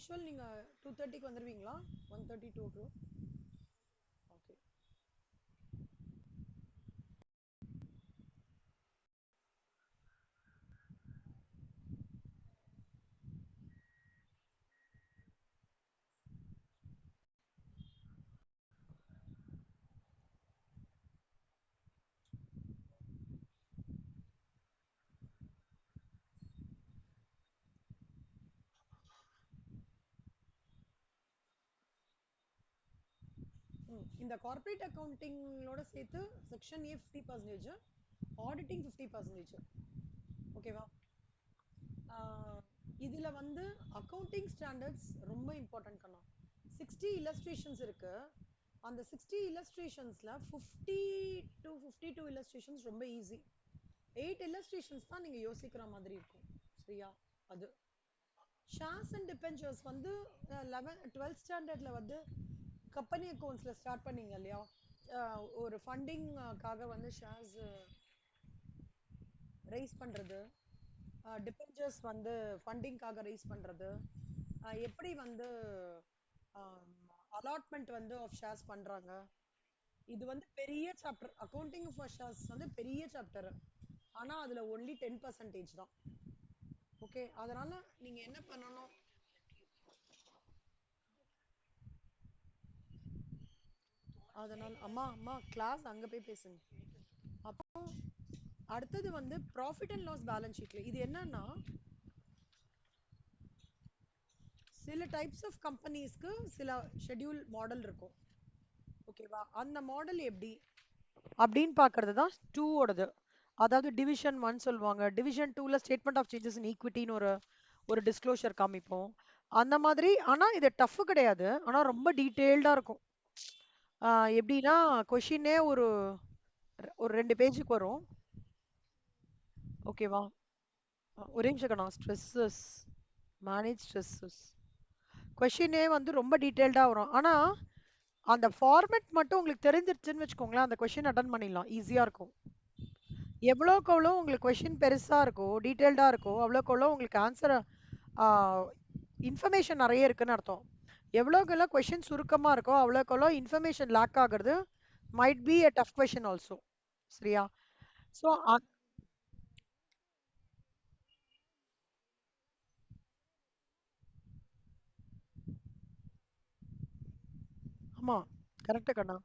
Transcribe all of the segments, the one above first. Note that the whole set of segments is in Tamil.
யூஷுவல் நீங்க 2:30க்கு வந்துருவீங்களா? 1:30 2 o'clock. ஓகே. இந்த கார்ப்பரேட் அக்கவுண்டிங்கோட சேர்த்து செக்ஷன் ஏ 50%, ஆடிட்டிங் 50%. ஓகேவா? இதுல வந்து அக்கவுண்டிங் ஸ்டாண்டர்ட்ஸ் ரொம்ப இம்பார்ட்டன்ட் கண்ணா. 60 இல்லஸ்ட்ரேஷன்ஸ் இருக்கு. அந்த 60 இல்லஸ்ட்ரேஷன்ஸ்ல 50 to 52 இல்லஸ்ட்ரேஷன்ஸ் ரொம்ப ஈஸி. 8 இல்லஸ்ட்ரேஷன்ஸ் தான் நீங்க யோசிக்கிற மாதிரி இருக்கும். சரியா? அது ஷேர்ஸ் அண்ட் டிபென்ச்சர்ஸ் வந்து 12th ஸ்டாண்டர்ட்ல வந்து கம்பெனி அக்கவுண்ட்ஸ்ல ஸ்டார்ட் பண்ணீங்க இல்லையா? ஒரு ஃபண்டிங்காக வந்து ஷேர்ஸ் ரைஸ் பண்றது, டிபென்ச்சர்ஸ் வந்து ஃபண்டிங்காக ரைஸ் பண்றது, எப்படி வந்து அலாட்மெண்ட் வந்து ஆஃப் ஷேர்ஸ் பண்றாங்க. இது வந்து பெரிய சாப்டர். அக்கவுண்டிங் ஃபார் ஷேர்ஸ் வந்து பெரிய சாப்டர். ஆனா அதுல ஒன்லி 10% தான். ஓகே, அதனால நீங்க என்ன பண்ணணும்? அதனால அம்மா அம்மா கிளாஸ் அங்க போய் பேசுங்க. அப்போ அடுத்தது வந்து ப்ராஃபிட் அண்ட் லாஸ் பேலன்ஸ் ஷீட்ல இது என்னன்னா, சில டைப்ஸ் ஆஃப் கம்பெனிஸ்க்கு சில ஷெட்யூல் மாடல் இருக்கும். ஓகேவா? அந்த மாடல் எப்படி அப்படின்னு பார்க்கறது தான் 2 ஓடது. அதாவது டிவிஷன் 1 சொல்லுவாங்க. டிவிஷன் 2ல ஸ்டேட்மெண்ட் ஆஃப் சேஞ்சஸ் இன் ஈக்விட்டின்னு ஒரு டிஸ்க்ளோஷர் காமிப்போம். அந்த மாதிரி. ஆனா இது டஃப் கிடையாது. ஆனா ரொம்ப டீட்டெயில்டா இருக்கும். எப்படின்னா கொஷினே ஒரு ஒரு 2 பேஜுக்கு வரும். ஓகேவா? ஒரே நிமிஷம் கண்ணா. ஸ்ட்ரெஸ்ஸஸ் மேனேஜ் ஸ்ட்ரெஸ்ஸஸ் கொஷினே வந்து ரொம்ப டீட்டெயில்டா வரும். ஆனா அந்த ஃபார்மேட் மட்டும் உங்களுக்கு தெரிஞ்சிருச்சுன்னு வச்சுக்கோங்களேன், அந்த கொஷின் அட்டன் பண்ணிடலாம். ஈஸியா இருக்கும். எவ்வளோக்கு எவ்வளோ உங்களுக்கு கொஷின் பெருசா இருக்கோ, டீட்டெயில்டா இருக்கோ, அவ்வளோக்கு எவ்வளோ உங்களுக்கு ஆன்சர் இன்ஃபர்மேஷன் நிறைய இருக்குன்னு அர்த்தம். எவ்வளோக்கு எவ்வளோ கொஷின் சுருக்கமா இருக்கோ, அவ்வளோக்கு எவ்வளோ இன்ஃபர்மேஷன் லேக் ஆகுறது might be a tough question also. சரியா? ஸோ ஆமா, கரெக்ட் கண்ணா.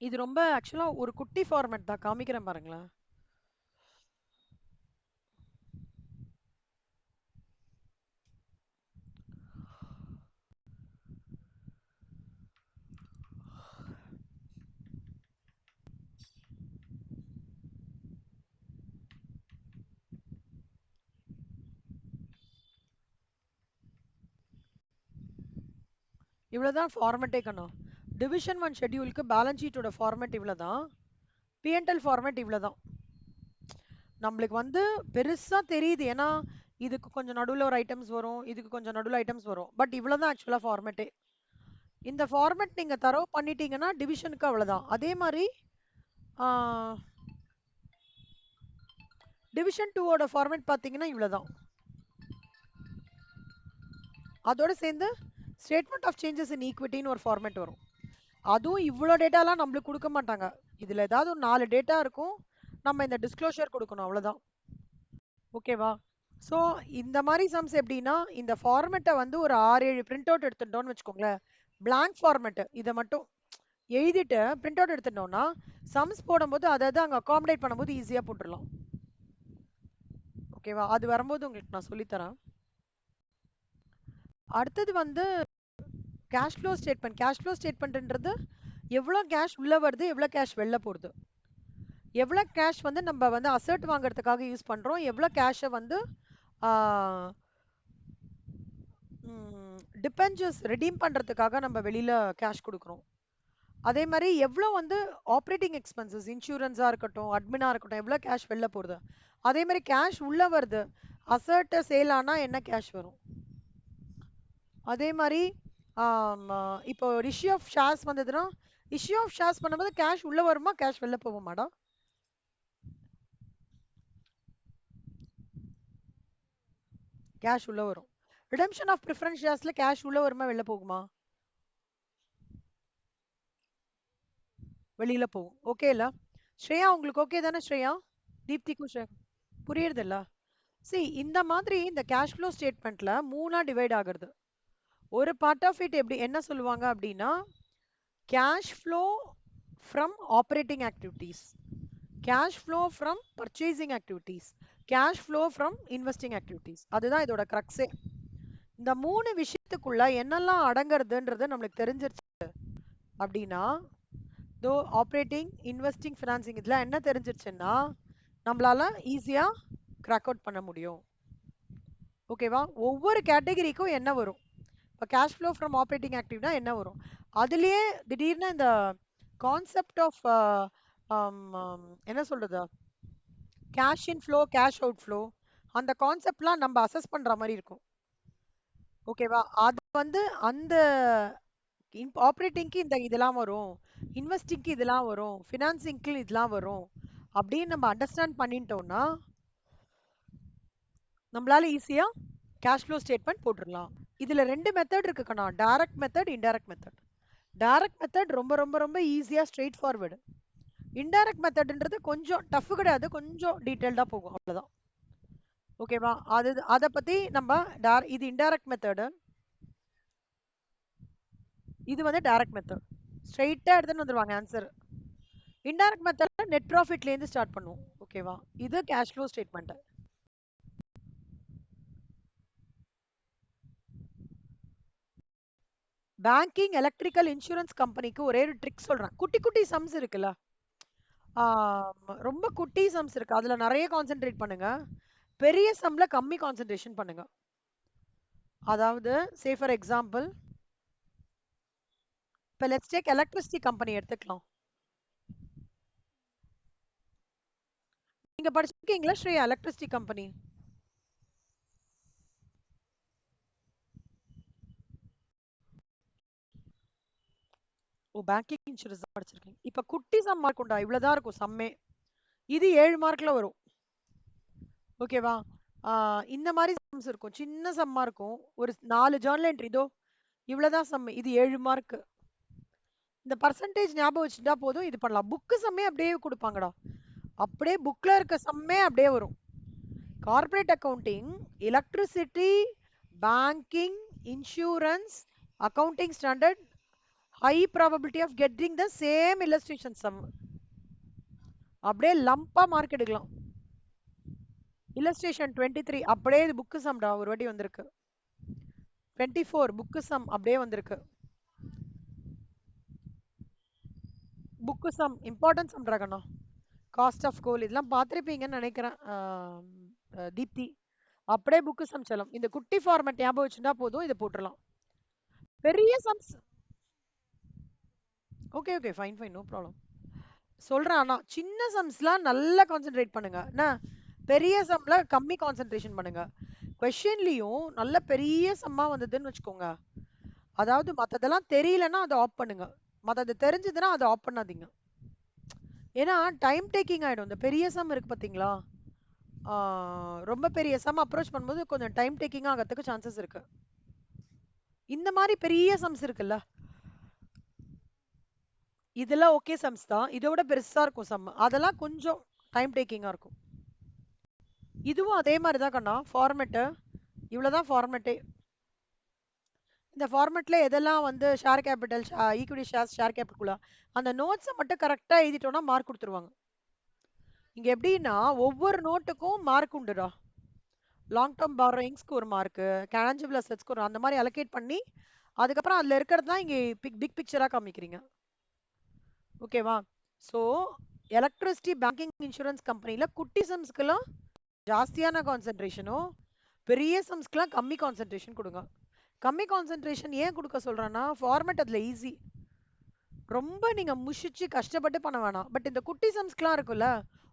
இது ரொம்ப ஆக்சுவலா ஒரு குட்டி ஃபார்மேட் தான். காமிக்கிறேன் பாருங்களேன். இவ்வளவுதான் ஃபார்மேட்டே கண்ணா. டிவிஷன் 1 ஷெட்யூலுக்கு பேலன்ஸ் ஷீட்டோட ஃபார்மேட் இவ்வளவுதான். பிஎன்எல் ஃபார்மேட் இவ்வளவுதான். நம்மளுக்கு வந்து பெருசா தெரியுது. ஏன்னா இதுக்கு கொஞ்சம் நடுவுல ஒரு ஐட்டம்ஸ் வரும், இதுக்கு கொஞ்சம் நடுவுல ஐட்டம்ஸ் வரும். பட் இவ்வளவுதான் ஆக்சுவலா ஃபார்மேட்டே. இந்த ஃபார்மேட் நீங்க தரவு பண்ணிட்டீங்கன்னா டிவிஷனுக்கு அவ்வளவுதான். அதே மாதிரி டிவிஷன் 2 ஓட ஃபார்மேட் பாத்தீங்கன்னா இவ்வளவுதான். அதோட சேர்ந்து ஸ்டேட்மெண்ட் ஆஃப் சேஞ்சஸ் இன் ஈக்விட்டின்னு ஒரு ஃபார்மேட் வரும். அதுவும் இவ்வளோ டேட்டாலாம் நம்மளுக்கு கொடுக்க மாட்டாங்க. இதுல ஏதாவது ஒரு 4 டேட்டா இருக்கும். நம்ம இந்த டிஸ்க்ளோஷர் கொடுக்கணும், அவ்வளவுதான். ஓகேவா? ஸோ இந்த மாதிரி சம்ஸ் எப்படின்னா, இந்த ஃபார்மேட்டை வந்து ஒரு 6-7 பிரிண்ட் அவுட் எடுத்துட்டோம்னு வச்சுக்கோங்களேன். பிளாங்க் ஃபார்மேட் இதை மட்டும் எழுதிட்டு பிரிண்ட் அவுட் எடுத்துட்டோம்னா சம்ஸ் போடும்போது அதாவது அங்கே அகாமடேட் பண்ணும்போது ஈஸியாக போட்டுடலாம். ஓகேவா? அது வரும்போது உங்களுக்கு நான் சொல்லித்தரேன். அடுத்தது வந்து cash flow statement. Cash flow ஸ்டேட்மெண்ட்ன்றது எவ்வளோ கேஷ் உள்ள வருது, எவ்வளோ கேஷ் வெளில போகுது, எவ்வளோ கேஷ் வந்து நம்ம வந்து அசர்ட் வாங்குறதுக்காக யூஸ் பண்றோம், எவ்வளோ கேஷை வந்து டிபென்ச்சர்ஸ் ரெடீம் பண்றதுக்காக நம்ம வெளியில கேஷ் கொடுக்குறோம். அதே மாதிரி எவ்வளோ வந்து ஆப்ரேட்டிங் எக்ஸ்பென்சஸ், இன்சூரன்ஸா இருக்கட்டும், அட்மினா இருக்கட்டும், எவ்வளோ கேஷ் வெளில போகுது. அதே மாதிரி கேஷ் உள்ள வருது, அசர்ட் சேல் ஆனா என்ன கேஷ் வரும். அதே மாதிரி இப்போ இஷ்யூ ஆஃப் ஷேர்ஸ் வந்ததுன்னா இஷ்யூ ஆஃப் ஷேர்ஸ் பண்ணும்போது கேஷ் உள்ள வருமா, கேஷ் வெளில போகுமாடா? கேஷ் உள்ள வரும். ரிடம்ஷன் ஆஃப் ப்ரிஃபரன்ஸ் ஷேர்ஸ்ல கேஷ் உள்ள வருமா வெளில போகுமா? வெளியில போகும். ஓகே இல்ல? ஸ்ரேயா உங்களுக்கு ஓகே தானே ஸ்ரேயா? தீப்திக்கும் ஸ்ரேயா புரியுறது இல்ல? சி இந்த மாதிரி இந்த கேஷ் ஃப்ளோ ஸ்டேட்மெண்ட்ல மூணா டிவைட் ஆகுறது. ஒரு பார்ட் ஆஃப் இட் எப்படி என்ன சொல்லுவாங்க அப்படின்னா cash flow from operating activities, cash flow from purchasing activities, cash flow from investing activities. அதுதான் இதோட கிரக்ஸே. இந்த மூணு விஷயத்துக்குள்ள என்னெல்லாம் அடங்குறதுன்றது நம்மளுக்கு தெரிஞ்சிருச்சு அப்படின்னா தோ ஆப்ரேட்டிங் இன்வெஸ்டிங் ஃபினான்சிங் இதெல்லாம் என்ன தெரிஞ்சிருச்சுன்னா நம்மளால ஈஸியா கிராக் அவுட் பண்ண முடியும். ஓகேவா? ஒவ்வொரு கேட்டகரிக்கும் என்ன வரும், இப்போ கேஷ் ஃப்ளோ ஃப்ரம் ஆப்ரேட்டிங் ஆக்டிவ்னா என்ன வரும், அதுலயே திடீர்னு இந்த கான்செப்ட் ஆஃப் என்ன சொல்றது cash in flow cash out flow அந்த கான்செப்ட்லாம் நம்ம அசஸ் பண்ற மாதிரி இருக்கும். ஓகேவா? அது வந்து அந்த ஆப்ரேட்டிங்க்கு இந்த இதெல்லாம் வரும், இன்வெஸ்டிங்க்கு இதெல்லாம் வரும், ஃபினான்சிங்க்கு இதெல்லாம் வரும் அப்படின்னு நம்ம அண்டர்ஸ்டாண்ட் பண்ணிட்டோம்னா நம்மளால ஈஸியா கேஷ் ஃப்ளோ ஸ்டேட்மெண்ட் போட்டுடலாம். இதுல ரெண்டு மெத்தட் இருக்கு கண்ணா, direct method, indirect method. Direct method ரொம்ப ரொம்ப ரொம்ப ஈஸியா ஸ்ட்ரெயிட் ஃபார்வர்டு. இன்டைரக்ட் மெத்தட்ன்றது கொஞ்சம் டஃப் கிடையாது, கொஞ்சம் டீடைல்டா போகும் அவ்வளவுதான். ஓகேவா? அது அத பத்தி நம்ம இது இன்டைரக்ட் மெத்தட், இது வந்து டைரக்ட் மெத்தட். ஸ்ட்ரெயிட்டா எடுத்துன்னு வந்துருவாங்க ஆன்சர். இன்டைரக்ட் மெத்தட்ல நெட் ப்ராஃபிட்ல இருந்து ஸ்டார்ட் பண்ணுவோம். ஓகேவா? இது cash flow statement. Banking, electrical, insurance கம்பெனிக்கு ஒரே ஒரு ட்ரிக் சொல்றேன். குட்டி குட்டி சம்ஸ் இருக்குல்ல, ரொம்ப குட்டி சம்ஸ் இருக்கு, அதுல நிறைய கான்சென்ட்ரேட் பண்ணுங்க. பெரிய சம்ல கம்மி கான்சென்ட்ரேஷன் பண்ணுங்க. அதாவது சே ஃபார் எக்ஸாம்பிள் இப்போ லெட்ஸ் டேக் எலக்ட்ரிசிட்டி கம்பெனி எடுத்துக்கலாம். நீங்க படிச்சிருக்கீங்களா ஸ்ரீ எலக்ட்ரிசிட்டி கம்பெனி? ஓ பேங்கிங் இன்சூரன்ஸ் தான் படிச்சிருக்கீங்க. இப்ப குட்டி சம் மார்க் உண்டா, இவ்வளவுதான் இருக்கும் சம்மே. இது 7 மார்க்ல வரும். ஓகேவா? இந்த மாதிரி சம்ஸ் இருக்கும், சின்ன சம்மா இருக்கும், ஒரு 4 ஜர்னல் என்ட்ரி, இதோ இவ்வளவுதான் சம், இது 7 மார்க். இந்த பர்சன்டேஜ் ஞாபகம் வச்சுட்டா போதும், இது பண்ணலாம். புக்கு சம்மே அப்படியே கொடுப்பாங்கடா, அப்படியே புக்ல இருக்க சம்மே அப்படியே வரும். Corporate accounting, electricity, banking, insurance, accounting standard, high probability of getting the same illustration sum. அப்படியே லம்பா மார்க் எடுக்கலாம். illustration 23 அப்படியே இது புக் சம்டா, ஒரு வாட்டி வந்திருக்கு. 24 புக் சம் அப்படியே வந்திருக்கு. புக் சம் இம்பார்ட்டன்ட் சம் ட்ராகனா, காஸ்ட் ஆஃப் கோல் இதெல்லாம் பார்த்திருப்பீங்கன்னு நினைக்கிறேன். தீப்தி அப்படியே புக் சம் செல்லும். இந்த குட்டி ஃபார்மேட் ஞாபகம் வச்சுட்டா போதும், இதை போட்டுடலாம். பெரிய sums okay okay fine fine no problem சொல்றேன். ஆனா சின்ன சம்ஸ்லாம் நல்லா கான்சென்ட்ரேட் பண்ணுங்க என்ன, பெரிய சம்ல கம்மி கான்சென்ட்ரேஷன் பண்ணுங்க. கொஸ்டின்லயும் நல்ல பெரிய சம்மா வந்ததுன்னு வச்சுக்கோங்க, அதாவது மத்ததெல்லாம் தெரியலன்னா அதை ஆஃப் பண்ணுங்க, மத்தது தெரிஞ்சதுன்னா அதை ஆஃப் பண்ணாதீங்க. ஏன்னா டைம் டேக்கிங் ஆயிடும். இந்த பெரிய சம் இருக்கு பாத்தீங்களா, ரொம்ப பெரிய சம் அப்ரோச் பண்ணும்போது கொஞ்சம் டைம் டேக்கிங் ஆகிறதுக்கு சான்சஸ் இருக்கு. இந்த மாதிரி பெரிய சம்ஸ் இருக்குல்ல, இதெல்லாம் ஓகே சம்ஸ் தான், இதோட பெருசா இருக்கும் சம், அதெல்லாம் கொஞ்சம் டைம் டேக்கிங்கா இருக்கும். இதுவும் அதே மாதிரி தான் கண்ணா, ஃபார்மேட்டு இவ்வளவுதான் ஃபார்மேட்டே. இந்த ஃபார்மேட்ல எதெல்லாம் வந்து share capital, equity shares, share capital, அந்த நோட்ஸை மட்டும் கரெக்டா எழுதிட்டோம்னா மார்க் கொடுத்துருவாங்க. இங்க எப்படின்னா ஒவ்வொரு நோட்டுக்கும் மார்க் உண்டுடா. லாங் டேர்ம் பாரோயிங்ஸ்க்கு ஒரு மார்க், டேன்ஜிபிள் அசெட்ஸ்க்கு ஒரு, அந்த மாதிரி அலோகேட் பண்ணி அதுக்கப்புறம் அதுல இருக்கிறது தான் இங்க பிக் பிக்சரா காமிக்கிறீங்க. ஓகேவா? ஸோ எலக்ட்ரிசிட்டி, பேங்கிங், இன்சூரன்ஸ் கம்பெனில குட்டி சம்ஸ்க்கெல்லாம் ஜாஸ்தியான கான்சென்ட்ரேஷனும், பெரிய சம்ஸ்க்கெல்லாம் கம்மி கான்சென்ட்ரேஷன் கொடுங்க. கம்மி கான்சென்ட்ரேஷன் ஏன் கொடுக்க சொல்றேன்னா ஃபார்மேட் அதுல ஈஸி, ரொம்ப நீங்க முஷிச்சு கஷ்டப்பட்டு பண்ண வேணாம். பட் இந்த குட்டி சம்ஸ்க்குலாம் இருக்குல்ல,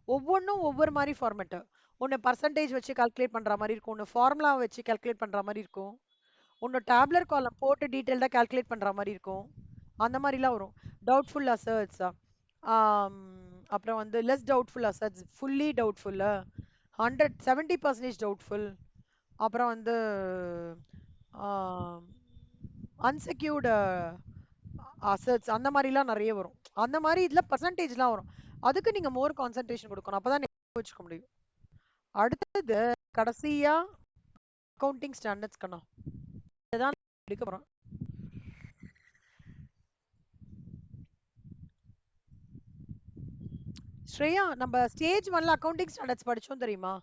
ஒவ்வொன்றும் ஒவ்வொரு மாதிரி ஃபார்மேட். ஒன்று பர்சன்டேஜ் வச்சு கால்குலேட் பண்ற மாதிரி இருக்கும், ஒன்று ஃபார்முலா வச்சு கால்குலேட் பண்ற மாதிரி இருக்கும், ஒன்று டேப்லர் காலம் போட்டு டீட்டெயில்டா கால்குலேட் பண்ற மாதிரி இருக்கும். அந்த மாதிரிலாம் வரும். டவுட்ஃபுல் அசர்ட்ஸ், அப்புறம் வந்து less doubtful asserts, fully doubtful, 170% doubtful, அப்புறம் வந்து அன்செக்யூர்டு அசட்ஸ் அந்த மாதிரிலாம் நிறைய வரும். அந்த மாதிரி இதுல பர்சன்டேஜ்லாம் வரும். அதுக்கு நீங்க மோர் கான்சென்ட்ரேஷன் கொடுக்கணும். அப்பதான் நீங்க வச்சுக்க முடியும். அடுத்தது கடைசியா அக்கவுண்டிங் ஸ்டாண்டர்ட்ஸ் கண்ணா. இதான் எடுக்க போறோம். ஸ்ரேயா, நம்ம ஸ்டேஜ் 1ல அக்கவுண்டிங் ஸ்டாண்டர்ட்ஸ் படிச்சோம் தெரியுமா?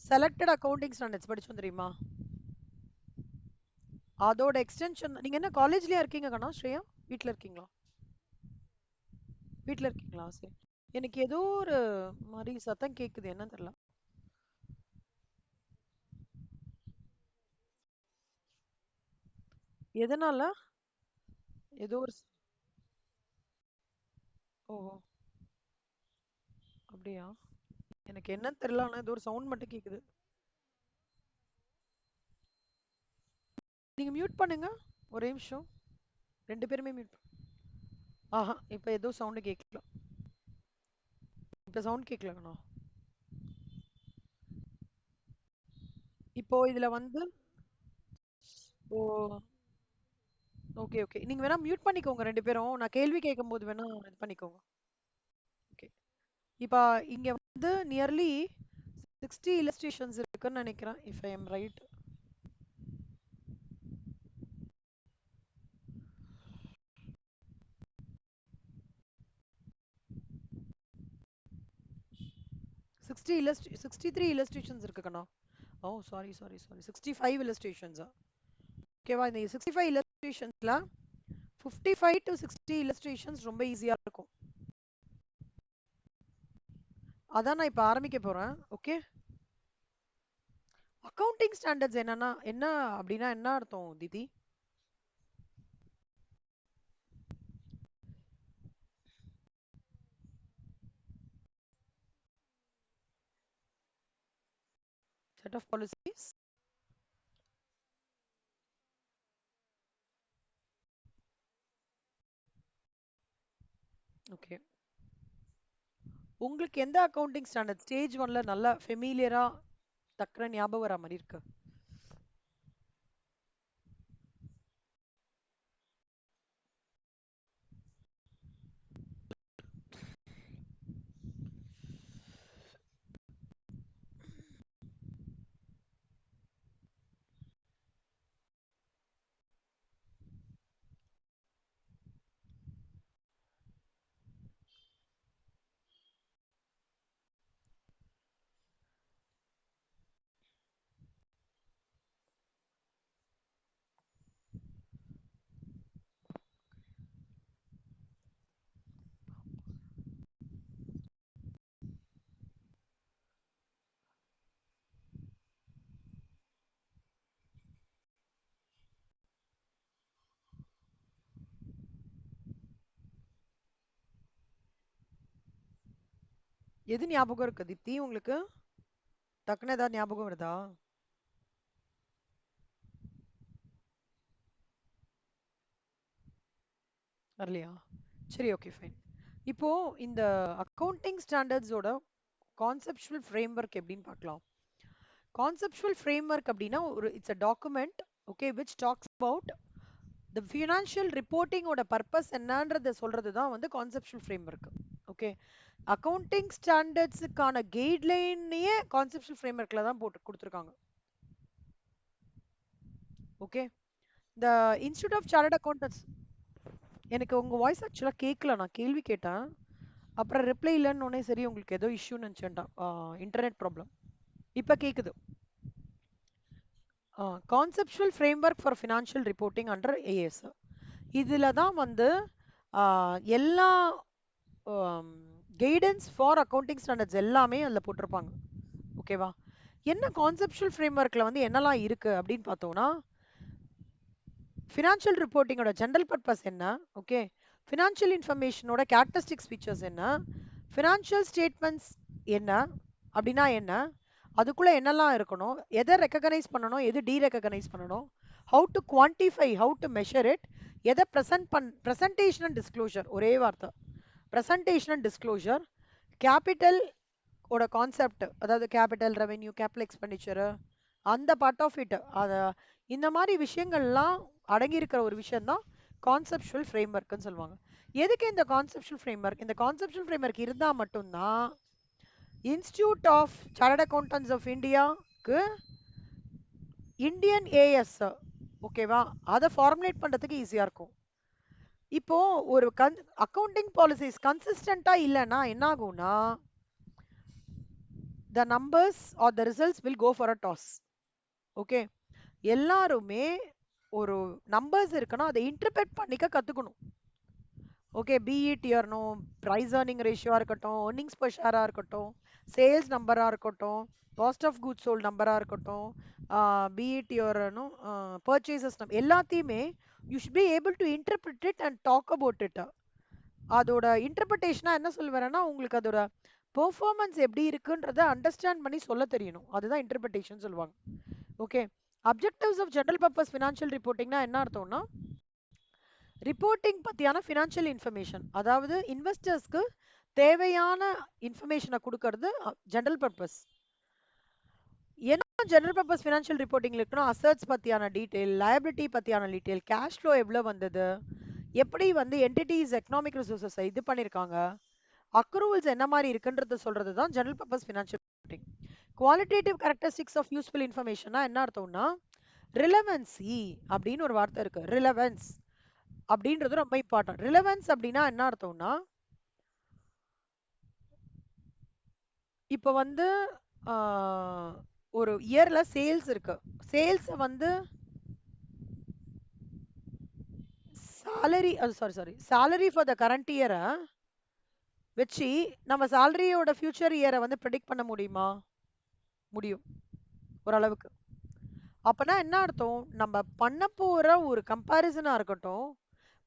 செலக்டட் அக்கவுண்டிங் ஸ்டாண்டர்ட்ஸ் படிச்சோம் தெரியுமா? அதோட எக்ஸ்டென்ஷன். நீங்க என்ன காலேஜ்லயா இருக்கீங்க கண்ணா ஸ்ரேயா? வீட்ல இருக்கீங்களா? வீட்ல இருக்கீங்களா? சரி. எனக்கு ஏதோ ஒரு மாதிரி சத்தம் கேக்குது, என்னன்னு தெரியல. எதனால? ஏதோ ஒரு ஓஹோ, அப்படியா? எனக்கு என்னன்னு தெரியல, ஆனா ஏதோ ஒரு சவுண்ட் மட்டும் கேக்குது. நீங்க மியூட் பண்ணுங்க. ஒரே நிமிஷம். ரெண்டு பேருமே மியூட். ஆஹா, இப்ப ஏதோ சவுண்ட் கேட்கல. இப்ப சவுண்ட் கேட்கலங்கண்ணா. இப்போ இதுல வந்து ஓ, ஓகே ஓகே. நீங்க வேணா மியூட் பண்ணிக்கோங்க ரெண்டு பேரும். நான் கேள்வி கேட்கும்போது வேணா இது பண்ணிக்கோங்க. ஓகே. இப்ப இங்க வந்து நியர்லி 60 illustrations இருக்குன்னு நினைக்கிறேன், if I am right. 63 illustrations இருக்கு கண்ணா. ஓ, சாரி 65 illustrations. ஓகேவா? இந்த 65 illustrationsல 55 to 60 illustrations ரொம்ப ஈஸியா இருக்கும். அதான் நான் இப்ப ஆரம்பிக்க போறேன். ஓகே. அக்கவுண்டிங் ஸ்டாண்டர்ட்ஸ் என்னன்னா என்ன அப்படின்னா என்ன அர்த்தம் திதி? Set of policies. ஓகே. உங்களுக்கு எந்த அக்கவுண்டிங் ஸ்டாண்டர்ட் ஸ்டேஜ் 1ல நல்லா ஃபெமிலியரா டக்குனு ஞாபகம் வர மாதிரி இருக்கு? எது ஞாபகம் இருக்கு தித்தி உங்களுக்கு? டக்குன்னு ஏதாவது ஞாபகம் வருதா? வரலையா? சரி, ஓகே ஃபைன். இப்போ இந்த அக்கவுண்டிங் ஸ்டாண்டர்ட்ஸோட கான்செப்சுவல் ஃப்ரேம்வொர்க் எப்படின்னு பார்க்கலாம். கான்செப்சுவல் ஃப்ரேம்வொர்க் அப்படின்னா ஒரு it's a document, okay, which talks about the financial ரிப்போர்ட்டிங்கோட பர்பஸ் என்னன்றத சொல்றது தான் வந்து கான்செப்சுவல் ஃப்ரேம்வொர்க். ஓகே. அக்கவுண்டிங் ஸ்டாண்டர்ட்ஸுக்கான கைட்லைனையே கான்செப்சுவல் ஃப்ரேம்வொர்க்ல தான் போட்டு கொடுத்துருக்காங்க. ஓகே. இந்த இன்ஸ்டியூட் ஆஃப் சார்ட்டர்ட் அக்கௌண்டன்ட்ஸ். எனக்கு உங்க வாய்ஸ் ஆக்சுவலா கேட்கல, நான் கேள்வி கேட்டேன். அப்புறம் ரிப்ளை இல்லைன்னு உடனே சரி உங்களுக்கு ஏதோ இஷ்யூன்னு நினச்சேன்டா. Internet problem. இப்போ கேட்குது. Conceptual framework for financial reporting under as. இதில் தான் வந்து எல்லா கைடன்ஸ் ஃபார் அக்கவுண்டிங் ஸ்டாண்டர்ட்ஸ் எல்லாமே அதில் போட்டிருப்பாங்க. ஓகேவா? என்ன கான்செப்சுவல் ஃப்ரேம்வொர்க்கில் வந்து என்னெல்லாம் இருக்குது அப்படின்னு பார்த்தோம்னா, ஃபினான்ஷியல் ரிப்போர்ட்டிங்கோட ஜென்ரல் பர்பஸ் என்ன, ஓகே, ஃபினான்ஷியல் இன்ஃபர்மேஷனோட கேரக்டரிஸ்டிக்ஸ் ஃபீச்சர்ஸ் என்ன, ஃபினான்ஷியல் ஸ்டேட்மெண்ட்ஸ் என்ன அப்படின்னா என்ன, அதுக்குள்ள என்னெல்லாம் இருக்கணும், எதை ரெக்கக்னைஸ் பண்ணணும், எது டீரெக்கக்னைஸ் பண்ணணும், how to quantify, how to measure it, எதை ப்ரெசன்டேஷன் அண்ட் டிஸ்க்ளோஷர், ஒரே வார்த்தை ப்ரெசன்டேஷன் அண்ட் டிஸ்க்ளோஷர், கேபிட்டல் ஓட கான்செப்ட், அதாவது கேபிட்டல் ரெவென்யூ, கேபிட்டல் எக்ஸ்பெண்டிச்சர், அந்த பார்ட் ஆஃப் இட், அதை இந்த மாதிரி விஷயங்கள்லாம் அடங்கி இருக்கிற ஒரு விஷயம் தான் கான்செப்சுவல் ஃப்ரேம்வொர்க்னு சொல்லுவாங்க. எதுக்கு இந்த கான்செப்சுவல் ஃப்ரேம்வொர்க்? இந்த கான்செப்சுவல் ஃப்ரேம்வொர்க் இருந்தா மட்டும்தான் institute of chartered accountants of இந்தியாவுக்கு இந்தியன் ஏஎஸ், ஓகேவா, அதை ஃபார்முலேட் பண்றதுக்கு ஈஸியா இருக்கும். இப்போ ஒரு அக்கவுண்டிங் பாலிசிஸ் கன்சிஸ்டண்டா இல்லைன்னா என்ன ஆகும்னா, the numbers or the results will go for a toss. Okay, எல்லாருமே ஒரு நம்பர்ஸ் இருக்குன்னா அதை இன்டர்பிரட் பண்ணிக்க கத்துக்கணும். ஓகே, பிஇட் இயர்னோ ப்ரைஸ் ஏர்னிங் ரேஷியோவா இருக்கட்டும், ஏர்னிங்ஸ் பர் ஷேரா இருக்கட்டும், சேல்ஸ் நம்பரா இருக்கட்டும், காஸ்ட் ஆஃப் குட்ஸ் சோல்ட் நம்பரா இருக்கட்டும், பிஇட் இயர்னோ பர்ச்சேசஸ் நம்பர், எல்லாத்தையுமே you should be able to interpret it and talk about it. அதோட இன்டர்பிரிட்டேஷனா என்ன சொல்லுவேன்னா, உங்களுக்கு அதோட பெர்ஃபார்மன்ஸ் எப்படி இருக்குன்றத அண்டர்ஸ்டாண்ட் பண்ணி சொல்ல தெரியணும். அதுதான் இன்டர்பிரிட்டேஷன் சொல்லுவாங்க. Okay, objectives of general purpose financial ரிப்போர்ட்டிங்னா என்ன அர்த்தம்னா, ரிப்போர்ட்டிங் பத்தியான ஃபினான்ஷியல் இன்ஃபர்மேஷன், அதாவது இன்வெஸ்டர்ஸ்க்கு தேவையான இன்ஃபர்மேஷனை கொடுக்கறது ஜெனரல் பர்பஸ். என்ன ஜெனரல் பர்பஸ் ஃபினான்ஷியல் ரிப்போர்ட்டிங் இருக்குன்னா, அசட்ஸ் பத்தியான டீடைல், லயபிலிட்டி பத்தியான டீடைல், கேஷ் ஃப்ளோ எவ்வளவு வந்தது, எப்படி வந்து என்டிட்டிஸ் எக்கனாமிக் ரிசோர்சஸ் இது பண்ணிருக்காங்க, அக்ரூவல்ஸ் என்ன மாதிரி இருக்குன்றது சொல்றது தான் general purpose financial reporting. Qualitative characteristics of useful இன்ஃபர்மேஷன்னா என்ன அர்த்தம்னா, ரிலவன்சி அப்படின்னு ஒரு வார்த்தை இருக்கு. ரிலவன்ஸ் அப்படின்றது ரொம்ப இம்பார்ட்டன்ட். ரிலவன்ஸ் அப்படின்னா என்ன அர்த்தம்னா, இப்போ வந்து ஒரு இயர்ல சேல்ஸ் இருக்கு. சேல்ஸ் வந்து salary for the current year வச்சு நம்ம சேலரியோட ஃபியூச்சர் இயரை வந்து ப்ரெடிக்ட் பண்ண முடியுமா? முடியும், ஓரளவுக்கு. அப்பனா என்ன அர்த்தம், நம்ம பண்ண போற ஒரு கம்பேரிசனா இருக்கட்டும்,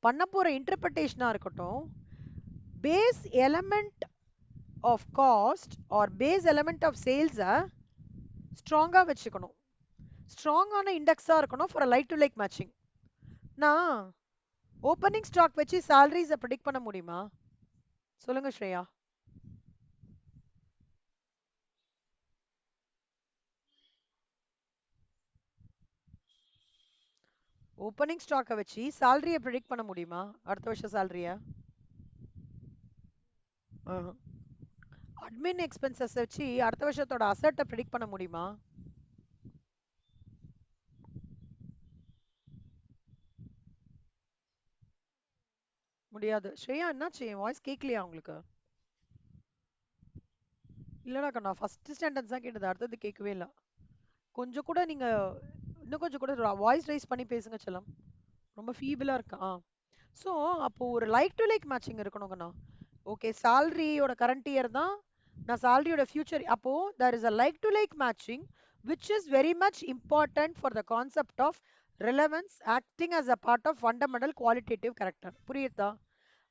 பண்ண போற இன்டர்பிரேஷனா இருக்கட்டும், base element of cost or base element of சேல்ஸை ஸ்ட்ராங்கா வச்சுக்கணும். ஸ்ட்ராங்கான இண்டெக்ஸா இருக்கணும் for like to like matching. நான் ஓப்பனிங் ஸ்டாக் வச்சு சாலரிஸை ப்ரெடிக்ட் பண்ண முடியுமா? சொல்லுங்க ஸ்ரேயா. ஓப்பனிங் ஸ்டாக்கை வச்சு சேலரியை ப்ரெடிக்ட் பண்ண முடியுமா? அடுத்த வருஷம் சேலரியா? அட்மின் எக்ஸ்பென்சஸ் வச்சு அடுத்த வருஷத்தோட அசட்டை ப்ரெடிக்ட் பண்ண முடியுமா? முடியாது. ஸ்ரேயா என்னாச்சு, என் வாய்ஸ் கேட்கலையா உங்களுக்கு? இல்லடாக்கா, நான் ஃபர்ஸ்ட் ஸ்டாண்டர்ட்ஸ் தான் கேட்டது, அடுத்தது கேட்கவே இல்லை. கொஞ்சம் கூட நீங்க இன்னும் கொஞ்சம் கூட வாய்ஸ் ரைஸ் பண்ணி பேசுங்க செல்லம். ரொம்ப ஃபீபிளா இருக்கா? ஸோ அப்போ ஒரு லைக் டு லைக் மேட்சிங் இருக்கணுங்கண்ணா. ஓகே, சேலரியோட கரண்ட் இயர் தான், நான் சேலரியோட ஃபியூச்சர், அப்போ there is a like to like matching which is very much important for the concept of relevance acting as a part of fundamental qualitative character. புரியுதா?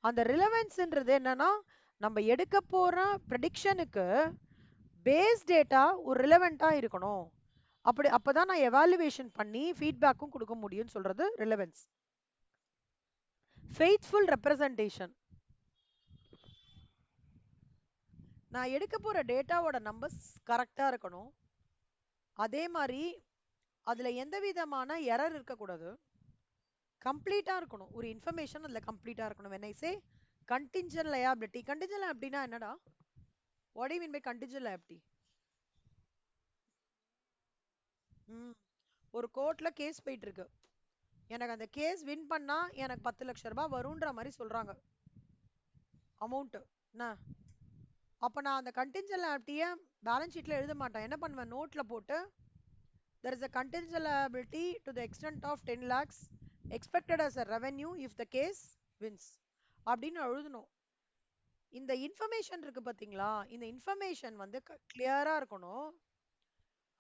அந்த ரிலவன்ஸ்ன்றது என்னன்னா, நம்ம எடுக்க போற ப்ரெடிக்ஷனுக்கு பேஸ் டேட்டா ஒரு ரிலவெண்டா இருக்கணும். அப்பதான் நான் எவாலுவேஷன் பண்ணி ஃபீட்பேக்கும் கொடுக்க முடியும்னு சொல்றது ரிலவன்ஸ். ஃபெய்த்ஃபுல் ரெப்ரசன்டேஷன், நான் எடுக்க போற டேட்டாவோட நம்பர்ஸ் கரெக்டா இருக்கணும். அதே மாதிரி அதுல எந்த விதமான எரர் இருக்கக்கூடாது, கம்ப்ளீட்டா இருக்கணும். ஒரு இன்ஃபர்மேஷன் அதுல கம்ப்ளீட்டா இருக்கணும். when I say contingent liability, contingent liabilityனா என்னடா? what do you mean by contingent liability? ஒரு கோர்ட்ல கேஸ் போயிட்டு இருக்கு, எனக்கு அந்த கேஸ் வின் பண்ணா எனக்கு 10 லட்சம் ரூபாய் வரும்ன்ற மாதிரி சொல்றாங்க அமௌண்ட். என்ன, அப்ப நான் அந்த கண்டின்ஜென்ட் லியாபிலிட்டியை பேலன்ஸ் ஷீட்ல எழுத மாட்டேன். என்ன பண்ணுவேன், நோட்ல போட்டு there is a contingent liability to the extent of 10 lakhs expected as a revenue if the case wins அப்படின்னு எழுதணும். இந்த இன்ஃபர்மேஷன் இருக்கு பாத்தீங்களா, இந்த இன்ஃபர்மேஷன் வந்து கிளியரா இருக்கணும்.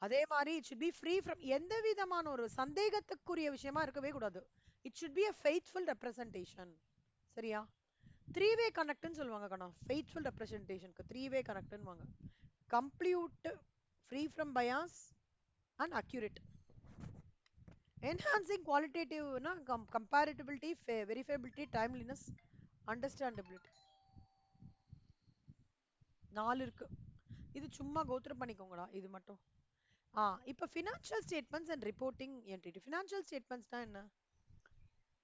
அதே மாதிரி it should be free from எந்த விதமான ஒரு சந்தேகத்துக்குரிய விஷயமா இருக்கவே கூடாது. It should be a faithful representation. சரியா? த்ரீ வே கனெக்ட்னு சொல்லுவாங்க கண்ணா, ஃபெய்த்ஃபுல் ரெப்ரசன்டேஷனுக்கு த்ரீ வே கனெக்ட்னு வாங்க. Complete, free from bias and accurate. Enhancing குவாலிட்டேட்டிவ்னா கம்பேரிட்டபிலிட்டி, வெரிஃபைபிலிட்டி, டைம்லினஸ், அண்டர்ஸ்டாண்டபிலிட்டி. 4 இருக்கு. இது சும்மா கோத்ரூ பண்ணிக்கோங்கடா, இது மட்டும். இப்ப financial statements and reporting entity. Financial ஸ்டேட்மெண்ட்ஸ்னா என்ன?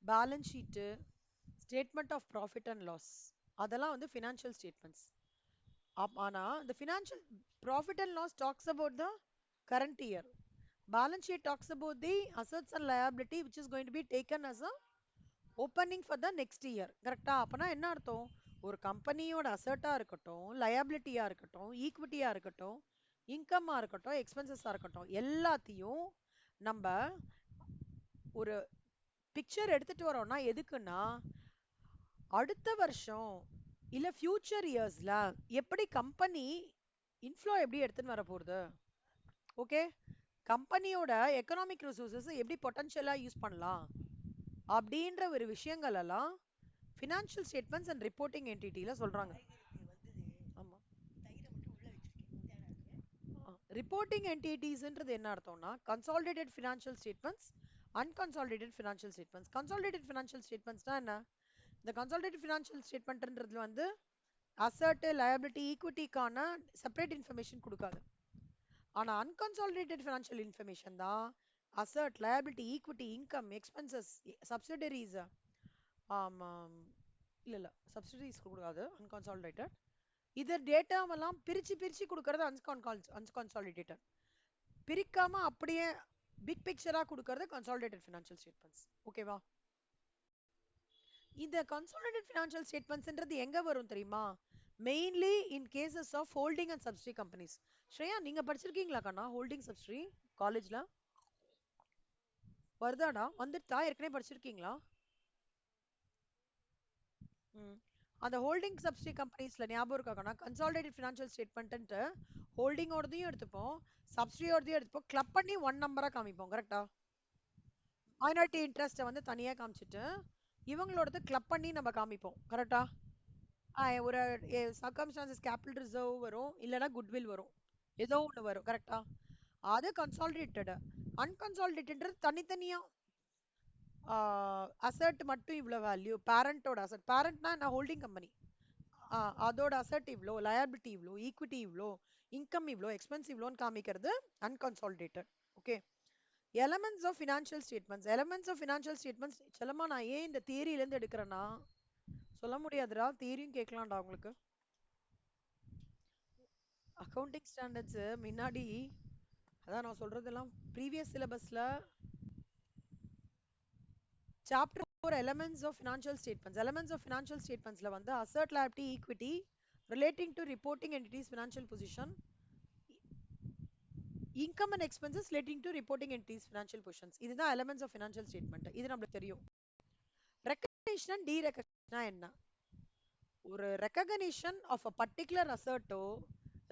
Balance sheet, statement of profit and loss, அதெல்லாம் வந்து ஃபினான்ஷியல் ஸ்டேட்மெண்ட்ஸ். ஆனா the financial profit and loss talks about the current year. Balance sheet talks about the assets and liability which is going to be taken as a opening for the next year. கரெக்டா? அப்பனா என்ன அர்த்தம்? ஒரு கம்பெனியோட அசெட்டா இருக்கட்டும், லயபிலிட்டியா இருக்கட்டும், ஈக்விட்டியா இருக்கட்டும், இன்கம்மா இருக்கட்டும், எக்ஸ்பென்சஸா இருக்கட்டும், எல்லாத்தையும் நம்ம ஒரு பிக்சர் எடுத்துட்டு வரோம்னா எதுக்குன்னா, அடுத்த வருஷம் இல்ல ஃபியூச்சர் இயர்ஸ்ல எப்படி கம்பெனி இன்ஃப்ளோ எப்படி எடுத்துன்னு வர போகுது, ஓகே, கம்பெனியோட எக்கனாமிக் ரிசோர்சஸ் எப்படி பொட்டன்ஷியலா யூஸ் பண்ணலாம் அப்படின்ற ஒரு விஷயங்கள் எல்லாம் ஃபினான்ஷியல் ஸ்டேட்மெண்ட்ஸ் அண்ட் ரிப்போர்ட்டிங் என்டிட்டில சொல்றாங்க. ஆமா, ரிப்போர்ட்டிங் என்டிட்டிஸ்ன்றது என்ன அர்த்தம்னா consolidated financial statements, unconsolidated financial statements. Consolidated financial ஸ்டேட்மெண்ட்ஸ்னா என்ன? இந்த கன்சாலிடேட்டட் ஃபினான்ஷியல் ஸ்டேட்மெண்ட்ன்றதுல வந்து அசட், லயபிலிட்டி, ஈக்விட்டிக்கான செப்பரேட் இன்ஃபர்மேஷன் கொடுக்காது. ஆனா அன்கன்சாலிடேட்டட் ஃபினான்ஷியல் இன்ஃபர்மேஷன் தான் asset, liability, equity, income, expenses, subsidiaries, ஆமாம், இல்ல சப்சிடரிஸ் கொடுக்காது அன்கன்சாலிடேட்டட். இது டேட்டாவெல்லாம் பிரிச்சு பிரிச்சு கொடுக்கறது அன்கன்சாலிடேட்டட். பிரிக்காம அப்படியே பிக் பிக்சரா கொடுக்கறது கன்சாலிடேட்டட் ஃபினான்ஷியல் ஸ்டேட்மெண்ட்ஸ். ஓகேவா? இந்த கன்சாலிடேட்டட் ஃபினான்ஷியல் ஸ்டேட்மெண்ட்ஸ்ன்றது எங்க வரும் தெரியுமா? Mainly in cases of holding and subsidiary companies. Shreya, நீங்க படிச்சிருக்கீங்களா கண்ணா ஹோல்டிங் சப்சிடரி காலேஜ்ல? வருதாடா? வந்துட்டா? ஏற்கனவே படிச்சிருக்கீங்களா? ம். அந்த ஹோல்டிங் சப்சிடரி கம்பெனிஸ்ல ஞாபகம் இருக்காக்கண்ணா, கன்சாலிடேட்டட் ஃபினான்ஷியல் ஸ்டேட்மெண்ட்ன்ட்டு ஹோல்டிங்கோடதையும் எடுத்துப்போம், சப்சிடியோடதையும் எடுத்துப்போம், கிளப் பண்ணி ஒன் நம்பரா காமிப்போம். கரெக்டா? மைனாரிட்டி இன்ட்ரெஸ்ட்டை வந்து தனியா காமிச்சிட்டு இவங்களோடது கிளப் பண்ணி நம்ம காமிப்போம். கரெக்டா? ஒரு சர்க்கம்ஸ்டான்சஸ் கேபிட்டல் ரிசர்வ் வரும், இல்லைன்னா குட்வில் வரும், ஏதோ ஒன்று வரும். கரெக்டா? அது கன்சாலிடேட்டட். அன்கன்சாலிடேட்டட்ன்றது தனித்தனியா அசட் மட்டும் இவ்வளோ வேல்யூ, பேரண்டோட அசட், பேரண்ட்னா நான் ஹோல்டிங் கம்பெனி, அதோட அசட் இவ்வளோ, லயபிலிட்டி இவ்வளோ, ஈக்விட்டி இவ்வளோ, இன்கம் இவ்வளோ, எக்ஸ்பென்ஸ் இவ்வளோன்னு காமிக்கிறது unconsolidated. Okay. Elements of financial statements. Elements of financial statements செல்லமா நான் ஏன் இந்த தியரியிலேருந்து எடுக்கிறேன்னா, சொல்ல முடியாதுடா, தியரியும் கேட்கலாம்டா உங்களுக்கு. அக்கௌண்டிங் ஸ்டாண்டர்ட்ஸ் முன்னாடி, அதான் நான் சொல்றதெல்லாம் ப்ரீவியஸ் சிலபஸ்ல chapter 4 elements of financial statements. Elements of financial ஸ்டேட்மெண்ட்ஸ்ல வந்து asset, liability, equity, relating to reporting entities financial position, income and expenses relating to reporting entities financial positions, இதுதான் எலமெண்ட்ஸ் ஆஃப் ஃபினான்ஷியல் ஸ்டேட்மெண்ட். இது நம்மளுக்கு தெரியும். ரெகக்னிஷன் அண்ட் டீரெகக்னிஷன் என்ன? ஒரு ரெகக்னிஷன் ஆஃப் அ பர்டிகுலர் அசர்ட்டோ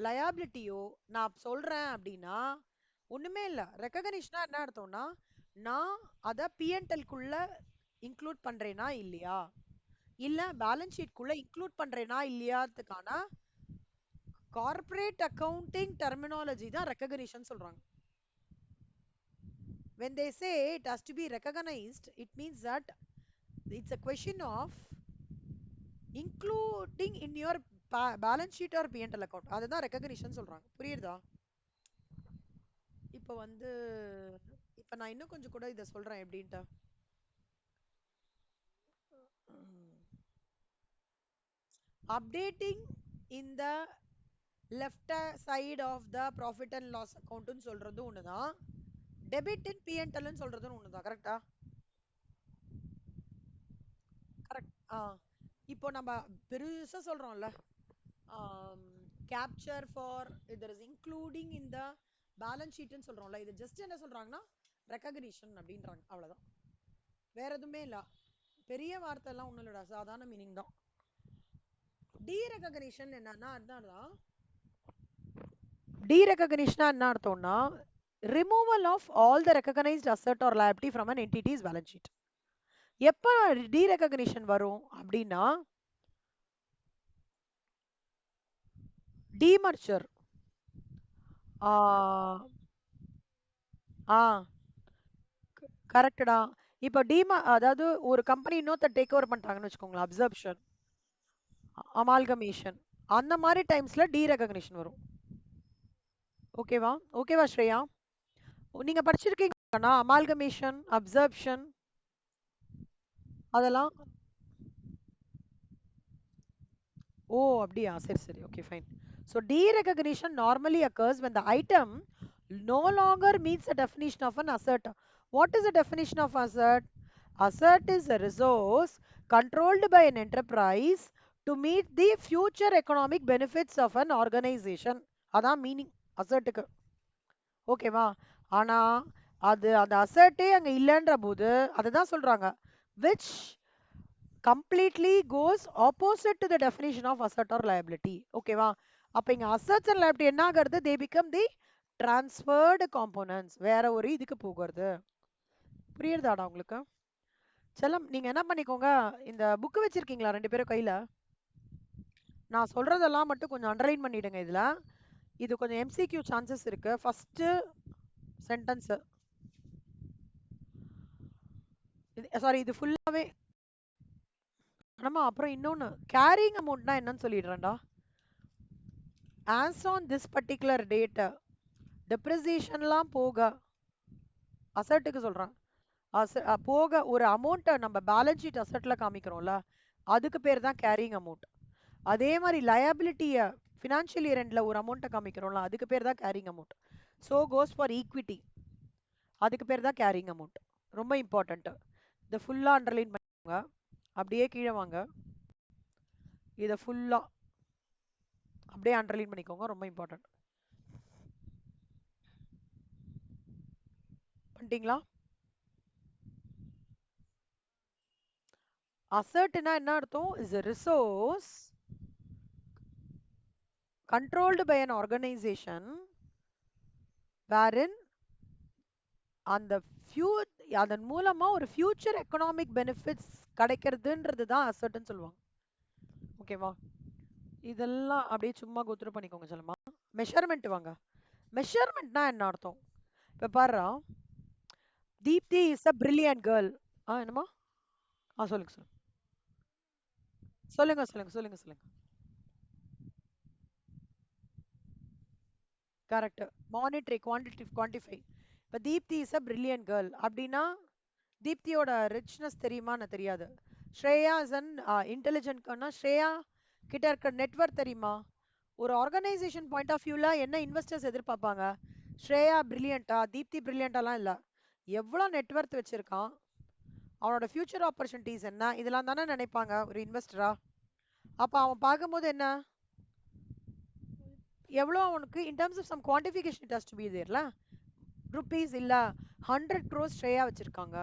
லயபிலிட்டியோ நான் சொல்றேன் அப்படின்னா ஒண்ணுமே இல்ல. ரெகக்னிஷனா என்ன அர்த்தம்னா, நான் அதை பிஎன்எல்குள்ள இன்க்ளூட் பண்றேனா இல்லையா, இல்ல பேலன்ஸ் ஷீட்குள்ள இன்க்ளூட் பண்றேனா இல்லையாத்துக்கான கார்ப்பரேட் அக்கவுண்டிங் டெர்மினாலஜி தான் ரெகக்னிஷன் சொல்றாங்க. when they say it has to be recognized, it means that it's a question of including in your balance sheet or PNL account. அதுதான் ரெகக்னிஷன் சொல்றாங்க. புரியுதா? இப்போ வந்து இப்போ நான் இன்னும் கொஞ்சம் கூட இதை சொல்றேன் எப்படின்ட்டு. Updating in the left side of the profit and loss அக்கௌண்ட்னு சொல்றது ஒண்ணுதான், டெபிட் இன் பிஎன்எல்னு சொல்றது ஒண்ணுதான். கரெக்டா? கரெக்ட். இப்போ நம்ம பெருசா சொல்றோம்ல, capture for either is including in the balance ஷீட்னு சொல்றோம்ல, இது ஜஸ்ட் என்ன சொல்றாங்கன்னா ரெகக்னிஷன் அப்படின்றாங்க. அவ்வளவுதான், வேற எதுவுமே இல்ல. பெரிய வார்த்தை எல்லாம் ஒண்ணும் இல்லடா, சாதாரண மீனிங் தான். டீரெகக்னிஷன் என்னன்னா அதுதான். டீரெகக்னிஷனா என்ன அர்த்தம்னா removal of all the recognised asset or liability from an entity's balance sheet. எப்ப டீரெகக்னிஷன் வரும் அப்படின்னா டீமர்ஜர். கரெக்டடா. இப்போ அதாவது ஒரு கம்பெனி இன்னொருத்தர் டேக் ஓவர் பண்ணிட்டாங்கன்னு வச்சுக்கோங்களேன், அப்சர்ப்ஷன், அமால்கமேஷன், அந்த மாதிரி டைம்ஸ்ல டீரெகக்னிஷன் வரும். ஓகேவா? ஓகேவா ஸ்ரேயா? நீங்க படிச்சிருக்கீங்களா அமால்கமேஷன், அப்சர்ப்ஷன் அதெல்லாம்? ஓ அப்படியா, சரி சரி, okay fine. So derecognition normally occurs when the item no longer meets the definition of an asset. What is the definition of asset? Asset is a resource controlled by an enterprise to meet the future economic benefits of an organization. அதான் மீனிங் அசர்ட்டுக்கு. ஓகேவா? ஆனா அது அந்த அசர்ட்டே அங்க இல்லைன்ற போது அதை தான் சொல்றாங்க which completely goes opposite to the definition of asset or liability. ஓகேவா? அப்ப இங்க assets and liability என்ன ஆகிறது? They become the transferred components. வேற ஒரு இதுக்கு போகிறது. புரியுறதாடா உங்களுக்கு? செல்லம், நீங்க என்ன பண்ணிக்கோங்க, இந்த புக் வச்சிருக்கீங்களா ரெண்டு பேரும் கையில? நான் சொல்றதெல்லாம் மட்டும் கொஞ்சம் அண்டர்லைன் பண்ணிடுங்க இதுல. இது கொஞ்சம் எம்சிக்யூ சான்சஸ் இருக்கு. ஃபர்ஸ்ட் சென்டென்ஸ், சாரி இது ஃபுல்லாவே. ஆமா, அப்புறம் இன்னொன்னு கேரிங் அமௌண்ட்னா என்னன்னு சொல்லிடுறேன்டா. As on this particular date டெப்ரிசியேஷன்லாம் போக, அசட்டுக்கு சொல்றேன், போக ஒரு அமௌண்ட்டை நம்ம பேலன்ஸ் ஷீட் அசட்ல காமிக்கிறோம்ல, அதுக்கு பேர் தான் கேரிங் அமௌண்ட். அதே மாதிரி லயபிலிட்டியை ஃபினான்ஷியல் இயர் எண்ட்ல ஒரு அமௌண்ட்டை காமிக்கிறோம்ல, அதுக்கு பேர் தான் carrying amount. So goes for equity, அதுக்கு பேர் தான் கேரிங் அமௌண்ட். ரொம்ப இம்பார்ட்டன்ட். இதை ஃபுல்லா அண்டர்லைன் பண்ணிக்கோங்க. அப்படியே கீழே வாங்க, இதை ஃபுல்லா அப்படியே அண்டர்லைன் பண்ணிக்கோங்க, ரொம்ப இம்பார்ட்டன்ட். பண்ணிட்டீங்களா? அசர்ட்னா என்ன அர்த்தம்? Is a resource controlled by an organization wherein அந்த அதன் மூலமா ஒரு ஃபியூச்சர் எக்கனாமிக் பெனிஃபிட்ஸ் கிடைக்கிறதுன்றது தான் அசர்ட்னு சொல்லுவாங்க. ஓகேவா? இதெல்லாம் அப்படியே சும்மா கோத்ரூ பண்ணிக்கோங்க செல்லமா. மெஷர்மெண்ட் வாங்க. மெஷர்மெண்ட்னா என்ன அர்த்தம்? இப்ப பாரு, Deepti is a brilliant girl. என்னமா? சொல்லுங்க சொல்லுங்க சொல்லுங்க சொல்லுங்க சொல்லுங்க சொல்லுங்க. கரெக்ட். Monetary, quantitative, quantify. இப்போ Deepti is a brilliant girl அப்படின்னா தீப்தியோட ரிச்னஸ் தெரியுமான்னு தெரியாது. ஸ்ரேயா இஸ் அன் இன்டெலிஜென்ட்னா ஸ்ரேயா கிட்ட இருக்க நெட்வொர்க் தெரியுமா? ஒரு ஆர்கனைசேஷன் பாயிண்ட் ஆஃப் வியூல என்ன இன்வெஸ்டர்ஸ் எதிர்பார்ப்பாங்க? ஸ்ரேயா பிரில்லியண்டா, தீப்தி பிரில்லியண்டாலாம் இல்லை, எவ்வளோ நெட்வொர்க் வச்சிருக்கான், அவனோட ஃபியூச்சர் ஆப்பர்ச்சுனிட்டிஸ் என்ன, இதெல்லாம் தானே நினைப்பாங்க ஒரு இன்வெஸ்டரா. அப்போ அவன் பார்க்கும்போது என்ன, எவ்வளோ அவனுக்கு in terms of some quantification it has to be தேர்ல. ருபீஸ் இல்ல 100 crores ஸ்ரேயா வச்சிருக்காங்க,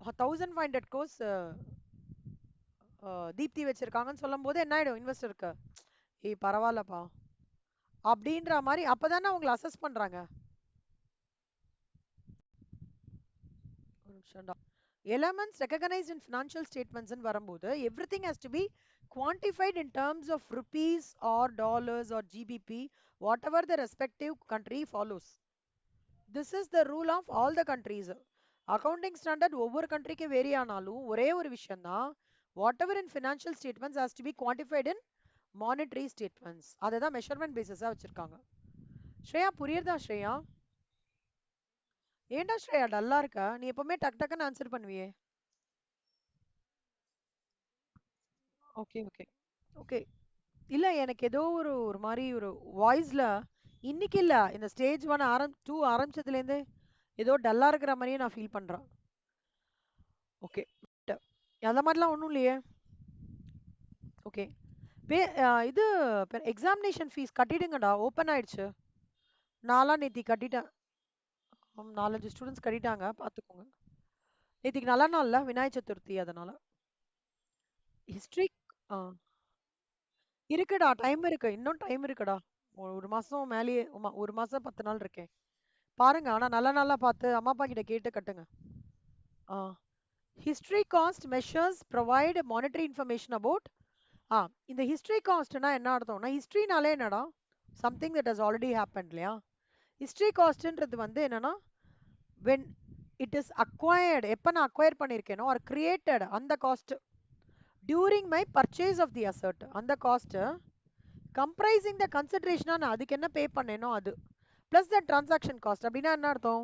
1500 crores தீப்தி வச்சிருக்காங்கன்னு சொல்லும் போது என்ன ஆயிடும் இன்வெஸ்டருக்கு? ஏய் பரவாயில்லப்பா அப்படின்ற மாதிரி அப்பதானே அவங்களை அசஸ் பண்றாங்க. Elements recognized in financial statements ன்னு வரும்போது everything has to be quantified in terms of rupees or dollars or GBP, whatever the respective country follows. This is the rule of all the countries. Accounting standard ஒவ்வொரு கண்ட்ரிக்கு வேரி ஆனாலும் ஒரே ஒரு விஷயம் தான், whatever in financial statements has to be quantified in monetary statements. அதை தான் மெஷர்மெண்ட் பேசிஸா வச்சிருக்காங்க. ஸ்ரேயா புரியுறதா ஸ்ரேயா? ஏன்டா ஸ்ரேயா டல்லா இருக்கா? நீ எப்பவுமே டக் டக்குன்னு ஆன்சர் பண்ணுவியே. Okay okay okay. இல்ல எனக்கு ஏதோ ஒரு ஒரு மாதிரி ஒரு வாய்ஸ்ல இன்னைக்கு இல்ல, இந்த ஸ்டேஜ் 2 ஆரம்பிச்சதுல இருந்து ஏதோ டல்லா இருக்கிற மாதிரியே நான் ஃபீல் பண்றேன். ஓகே, அந்த மாதிரிலாம் ஒன்றும் இல்லையே. ஓகே. இது எக்ஸாமினேஷன் ஃபீஸ் கட்டிடுங்கடா, ஓப்பன் ஆயிடுச்சு. நான்லாம் நேத்தி கட்டிட்டேன். 4-5 ஸ்டூடெண்ட்ஸ் கட்டிட்டாங்க, பார்த்துக்கோங்க. நேத்திக்கு நல்ல நாள்ல விநாயகர் சதுர்த்தி, அதனால. ஹிஸ்ட்ரி இருக்குடா, டைம் இருக்கு, இன்னும் டைம் இருக்குடா. ஒரு மாசம் மேலேயே, ஒரு மாசம் 10 நாள் இருக்கேன். பாருங்க, ஆனா நல்ல நாளா பார்த்து அம்மா அப்பா கிட்ட கேட்டு கட்டுங்க. History cost measures provide monetary information about. இந்த ஹிஸ்டரி காஸ்ட்னா என்ன அர்த்தம்னா, ஹிஸ்டரினாலே என்னடா, something that has already happen இல்லையா. ஹிஸ்டரி காஸ்ட்ன்றது வந்து என்னன்னா, வென் இட் இஸ் அக்வயர்டு, எப்போ நான் அக்வயர் பண்ணியிருக்கேனோ ஆர் கிரியேட்டட் அந்த cost during my purchase of the asset, அந்த காஸ்ட் கம்ப்ரைசிங் த கன்சிடரேஷனா நான் அதுக்கு என்ன பே பண்ணேனோ அது. Plus the transaction cost. அப்படின்னா என்ன அர்த்தம்?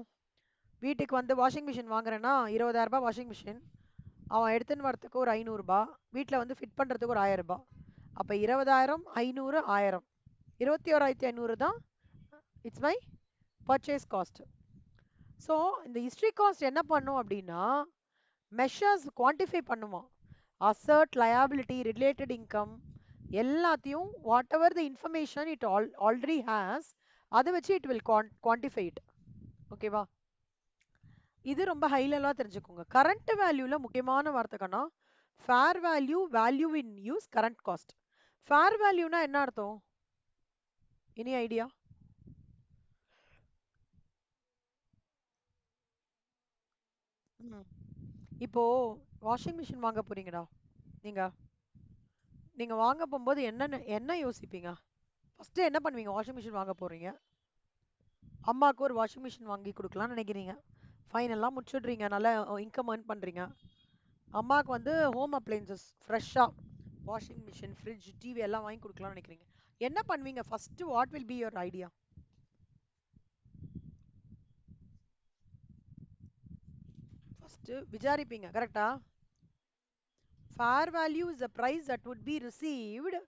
வீட்டுக்கு வந்து வாஷிங் மிஷின் வாங்குறேன்னா 20,000 வாஷிங் மிஷின், அவன் எடுத்துன்னு வரத்துக்கு ஒரு 500 வீட்டில் வந்து ஃபிட் பண்ணுறதுக்கு ஒரு 1000. அப்போ 20,000 500 1000 21,500 தான் it's my purchase cost. So இந்த ஹிஸ்ட்ரி காஸ்ட் என்ன பண்ணும் அப்படின்னா மெஷர்ஸ் குவான்டிஃபை பண்ணுமா, அசர்ட் லயபிலிட்டி ரிலேட்டட் இன்கம் எல்லாத்தையும் what ever the information it already has அதை வச்சு இட் வில் குவான்டிஃபை இட். ஓகேவா? இது ரொம்ப ஹை லெவலாக தெரிஞ்சுக்கோங்க. கரண்ட் வேல்யூல முக்கியமான வார்த்தைக்கன்னா fair value, value in use, current cost. Fair வேல்யூனா என்ன அர்த்தம்? Any idea? இப்போ வாஷிங் மிஷின் வாங்க போறீங்கடா, நீங்க நீங்க வாங்க போகும்போது என்ன யோசிப்பீங்க? ஃபர்ஸ்ட் என்ன பண்ணுவீங்க? வாஷிங் மிஷின் வாங்க போறீங்க, அம்மாவுக்கு ஒரு வாஷிங் மிஷின் வாங்கி கொடுக்கலாம்னு நினைக்கிறீங்க, ஃபைனல்லாம் முடிச்சுடுறீங்க, நல்லா இன்கம் ஏர்ன் பண்றீங்க, அம்மாவுக்கு வந்து ஹோம் அப்ளைன்சஸ் ஃப்ரெஷ்ஷாக வாஷிங் மிஷின், ஃப்ரிட்ஜ், டிவி எல்லாம் வாங்கி கொடுக்கலாம்னு நினைக்கிறீங்க. என்ன பண்ணுவீங்க first? What will be your idea? First விசாரிப்பீங்க, கரெக்டா? Fair value is the price that would be received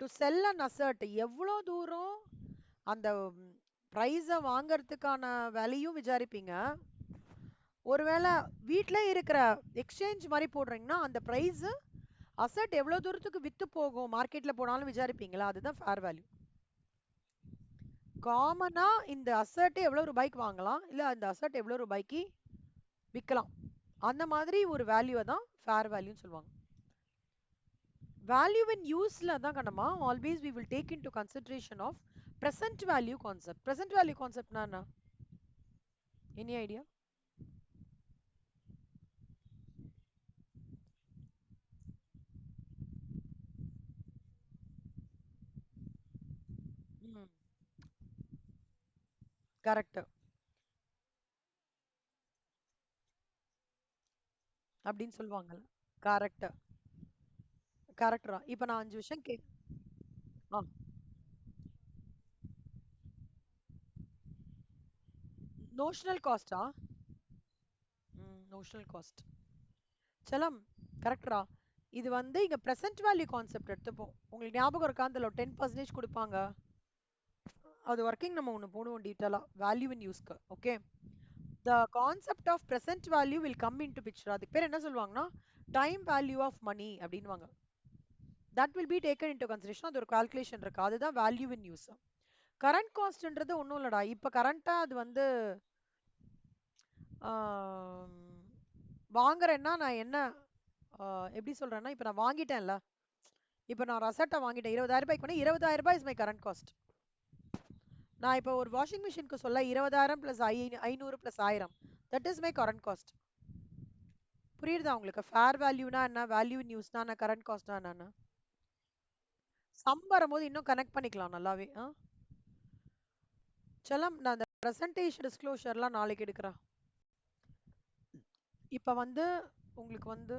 to sell and assert. எவ்வளோ தூரம் அந்த ப்ரைஸை வாங்கறதுக்கான வேலையும் விசாரிப்பீங்க. ஒருவேளை வீட்டில் இருக்கிற எக்ஸ்சேஞ்ச் மாதிரி போடுறீங்கன்னா அந்த ப்ரைஸ் அசட் எவ்வளோ தூரத்துக்கு விற்று போகும் மார்க்கெட்டில் போனாலும் விசாரிப்பீங்களா? அதுதான் ஃபேர் வேல்யூ. காமனாக இந்த அசட் எவ்வளோ ரூபாய்க்கு வாங்கலாம், இல்லை அந்த அசட் எவ்வளோ ரூபாய்க்கு விற்கலாம், அந்த மாதிரி ஒரு வேல்யூவை தான் ஃபேர் வேல்யூன்னு சொல்லுவாங்க. வேல்யூ இன் யூஸ்ல தான் கண்ணம்மா always we will take into consideration of present value concept. present value concept na என்ன? Any idea? கரெக்ட் அப்படின்னு சொல்லுவாங்கல்ல. கரெக்ட் கரெக்டா. இப்போ நான் 5 விஷயம் ஆ நோஷனல் காஸ்டா? நோஷனல் காஸ்ட் செலம் கரெக்டா. இது வந்து இங்க பிரசன்ட் வேல்யூ கான்செப்ட் எடுத்துப்போம். உங்களுக்கு ஞாபகம் இருக்கா? அதில் 10% கொடுப்பாங்க, அது ஒர்க்கிங் நம்ம ஒன்று போடுவோம் டீட்டெயிலா வேல்யூ இன் யூஸ்க்கு. Okay, the concept of present value will come in to picture. அதுக்கு பேர் என்ன சொல்லுவாங்கன்னா டைம் வேல்யூ ஆஃப் மணி அப்படின்வாங்க. That will be taken into consideration. அது ஒரு கால்குலேஷன் இருக்கு, அதுதான் வேல்யூ இன் யூஸ். கரண்ட் காஸ்ட்ன்றது ஒன்றும் இல்லடா, இப்போ கரண்டா அது வந்து வாங்குறேன்னா நான் என்ன எப்படி சொல்றேன்னா, இப்போ நான் வாங்கிட்டேன்ல, இப்போ நான் ரசட்டை வாங்கிட்டேன் 20,000 ரூபாய்க்கு பண்ணி 20,000 ரூபாய் இஸ் மை கரண்ட் காஸ்ட். நான் இப்போ ஒரு வாஷிங் மிஷினுக்கு சொல்ல 20,000 plus 500 plus 1000, that is my current cost. புரியுதா உங்களுக்கு? ஃபேர் வேல்யூனா என்ன, வேல்யூ இன் யூஸ்னா என்ன, கரண்ட் காஸ்ட்னா என்ன? சம் வரும்போது இன்னும் கனெக்ட் பண்ணிக்கலாம் நல்லாவே. செல்லம், நான் அந்த ப்ரெசன்டேஷன் டிஸ்க்ளோஷர்லாம் நாளைக்கு எடுக்கிறேன். இப்போ வந்து உங்களுக்கு வந்து